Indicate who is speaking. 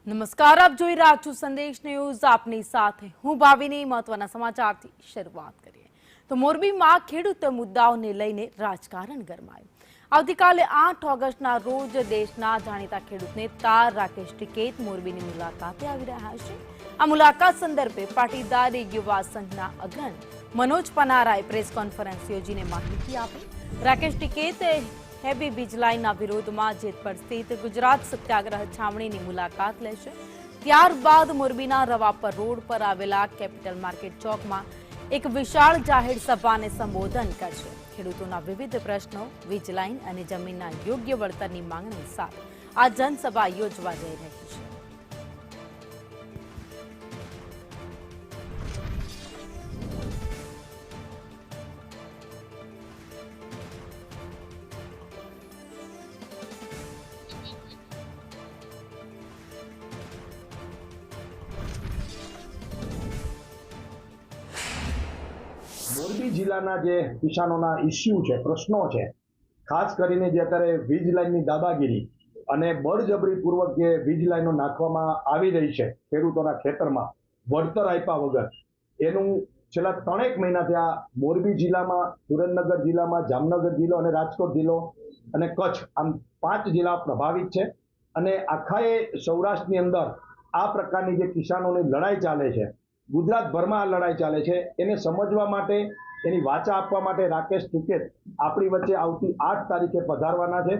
Speaker 1: નમસ્કાર, આપ જોઈ રહ્યા છો સંદેશ ન્યૂઝ. આપની સાથે હું ભાવિની. મહત્વના સમાચારથી શરૂઆત કરીએ તો મોરબીમાં ખેડૂત મુદ્દાઓને લઈને રાજકારણ ગરમાયું. આવતીકાલે 8 ઓગસ્ટના રોજ દેશના જાણીતા ખેડૂત નેતા રાકેશ ટિકૈત મોરબીની મુલાકાતે આવી રહ્યા છે. આ મુલાકાત સંદર્ભે પાટીદાર યુવા સંઘના અગ્રણી મનોજ પનારાએ પ્રેસ કોન્ફરન્સ યોજીને માહિતી આપી. રાકેશ ટિકૈતે હેવી વીજ લાઇનના વિરોધમાં જેતપર સ્થિત ગુજરાત સત્યાગ્રહ છાવણીની મુલાકાત લેશે. ત્યારબાદ મોરબીના રવાપર રોડ પર આવેલા કેપિટલ માર્કેટ ચોકમાં એક વિશાળ જાહેર સભાને સંબોધન કરશે. ખેડૂતોના વિવિધ પ્રશ્નો, વીજ લાઇન અને જમીનના યોગ્ય વળતરની માંગણી સાથે આ જનસભા યોજવા જઈ રહી છે.
Speaker 2: મોરબી જિલ્લાના જે કિસાનોના ઇસ્યુ છે, પ્રશ્નો છે, ખાસ કરીને જે અત્યારે વીજ લાઇનની દાદાગીરી અને બળજબરીપૂર્વક જે વીજ લાઇનો નાખવામાં આવી રહી છે ખેડૂતોના ખેતરમાં વળતર આપ્યા વગર, એનું છેલ્લા 3 મહિનાથી આ મોરબી જિલ્લામાં, સુરેન્દ્રનગર જિલ્લામાં, જામનગર જિલ્લો અને રાજકોટ જિલ્લો અને કચ્છ, આમ 5 જિલ્લા પ્રભાવિત છે. અને આખા એ સૌરાષ્ટ્રની અંદર આ પ્રકારની જે કિસાનોની લડાઈ ચાલે છે, ગુજરાતભરમાં આ લડાઈ ચાલે છે, એને સમજવા માટે, એની વાચા આપવા માટે રાકેશ ટિકૈત આપણી વચ્ચે આવતી 8 તારીખે પધારવાના છે.